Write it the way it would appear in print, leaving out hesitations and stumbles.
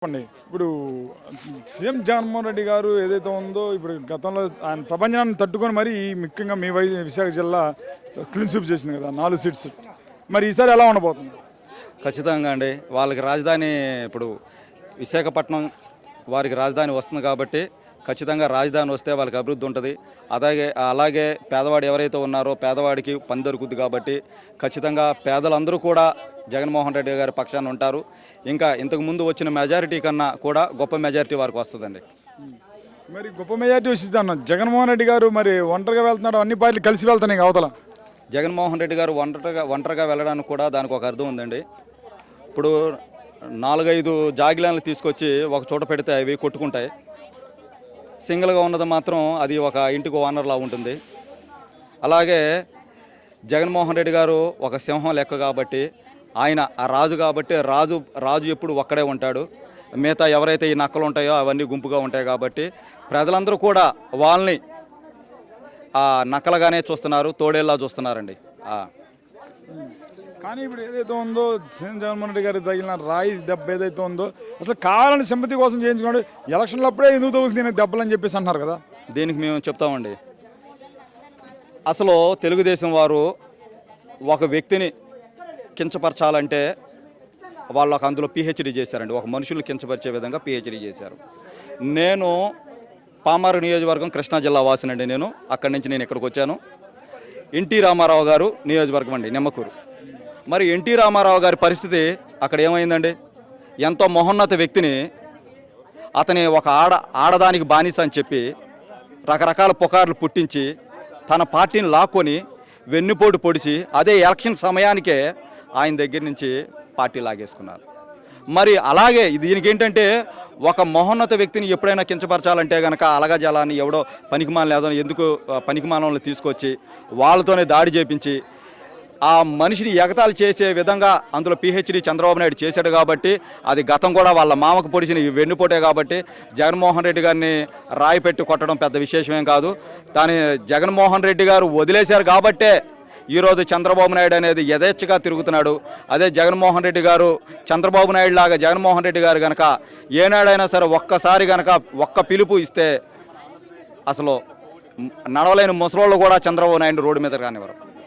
చెప్పండి. ఇప్పుడు సీఎం జగన్మోహన్ రెడ్డి గారు ఏదైతే ఉందో ఇప్పుడు గతంలో ఆయన ప్రపంచాన్ని తట్టుకొని మరి ముఖ్యంగా మీ విశాఖ జిల్లా క్లీన్ స్వీప్ చేసింది కదా 4 సీట్స్. మరి ఈసారి ఎలా ఉండబోతుంది? ఖచ్చితంగా అండి. వాళ్ళకి రాజధాని ఇప్పుడు విశాఖపట్నం వారికి రాజధాని వస్తుంది కాబట్టి ఖచ్చితంగా రాజధాని వస్తే వాళ్ళకి అభివృద్ధి ఉంటుంది. అలాగే పేదవాడు ఎవరైతే ఉన్నారో పేదవాడికి పని దొరుకుద్ది కాబట్టి ఖచ్చితంగా పేదలందరూ కూడా జగన్మోహన్ రెడ్డి గారి పక్షాన ఉంటారు. ఇంకా ఇంతకు ముందు వచ్చిన మెజారిటీ కన్నా కూడా గొప్ప మెజారిటీ వారికి వస్తుందండి. మరి గొప్ప మెజారిటీ వచ్చింది అన్న జగన్మోహన్ రెడ్డి గారు మరి ఒంటరిగా వెళ్తున్నాడు, అన్ని పార్టీలు కలిసి వెళ్తున్నాయి అవతల. జగన్మోహన్ రెడ్డి గారు ఒంటరిగా వెళ్ళడానికి కూడా దానికి ఒక అర్థం ఉందండి. ఇప్పుడు 4-5 జాగిలాలను తీసుకొచ్చి ఒక చోట పెడితే అవి కొట్టుకుంటాయి. సింగిల్గా ఉన్నది మాత్రం అది ఒక ఇంటికి ఓనర్లా ఉంటుంది. అలాగే జగన్మోహన్ రెడ్డి గారు ఒక సింహం లెక్క కాబట్టి ఆయన ఆ రాజు కాబట్టి రాజు ఎప్పుడు ఒక్కడే ఉంటాడు. మిగతా ఎవరైతే ఈ నక్కలు ఉంటాయో అవన్నీ గుంపుగా ఉంటాయి కాబట్టి ప్రజలందరూ కూడా వాళ్ళని నక్కలుగానే చూస్తున్నారు, తోడేలా చూస్తున్నారండి. కానీ ఇప్పుడు ఏదైతే ఉందో సీఎం జగన్మోహన్ రెడ్డి గారికి తగిలిన రాయి దెబ్బ ఏదైతే ఉందో అసలు కావాలని సింపతి కోసం చేయించుకోండి, ఎలక్షన్లు అప్పుడే ఎందుకు తగులుతుంది దెబ్బలు అని చెప్పేసి అన్నారు కదా. దీనికి మేము చెప్తామండి. అసలు తెలుగుదేశం వారు ఒక వ్యక్తిని కించపరచాలంటే వాళ్ళకు అందులో పిహెచ్డీ చేశారండి. ఒక మనుషులు కించపరిచే విధంగా పిహెచ్డీ చేశారు. నేను పామారు నియోజకవర్గం కృష్ణా జిల్లా వాసినండి. నేను అక్కడి నుంచి ఇక్కడికి వచ్చాను. ఎన్టీ రామారావు గారు నియోజకవర్గం అండి, నిమ్మకూరు. మరి ఎన్టీ రామారావు గారి పరిస్థితి అక్కడ ఏమైందండి? ఎంతో మహోన్నత వ్యక్తిని అతని ఒక ఆడదానికి బానిస అని చెప్పి రకరకాల పుకార్లు పుట్టించి తన పార్టీని లాక్కొని వెన్నుపోటు పొడిచి అదే ఎలక్షన్ సమయానికే ఆయన దగ్గర నుంచి పార్టీ లాగేసుకున్నారు. మరి అలాగే దీనికి ఏంటంటే ఒక మహోన్నత వ్యక్తిని ఎప్పుడైనా కించపరచాలంటే కనుక అలగా జలాన్ని ఎవడో పనికిమాల లేదో ఎందుకు పనికిమాలను తీసుకొచ్చి వాళ్ళతోనే దాడి చేపించి ఆ మనిషిని ఎగతాళి చేసే విధంగా అందులో పిహెచ్డీ చంద్రబాబు నాయుడు చేశాడు కాబట్టి అది గతం కూడా వాళ్ళ మామకు పొడిచిన వెన్నుపోటే కాబట్టి జగన్మోహన్ రెడ్డి గారిని రాయి పెట్టి కొట్టడం పెద్ద విశేషమేం కాదు. దాని జగన్మోహన్ రెడ్డి గారు వదిలేశారు కాబట్టే ఈరోజు చంద్రబాబు నాయుడు అనేది యథేచ్ఛగా తిరుగుతున్నాడు. అదే జగన్మోహన్ రెడ్డి గారు చంద్రబాబు నాయుడు లాగా జగన్మోహన్ రెడ్డి గారు కనుక ఏనాడైనా సరే ఒక్కసారి కనుక ఒక్క పిలుపు ఇస్తే అసలు నడవలేని ముసలోళ్ళు కూడా చంద్రబాబు నాయుడు రోడ్డు మీద రానివ్వరు.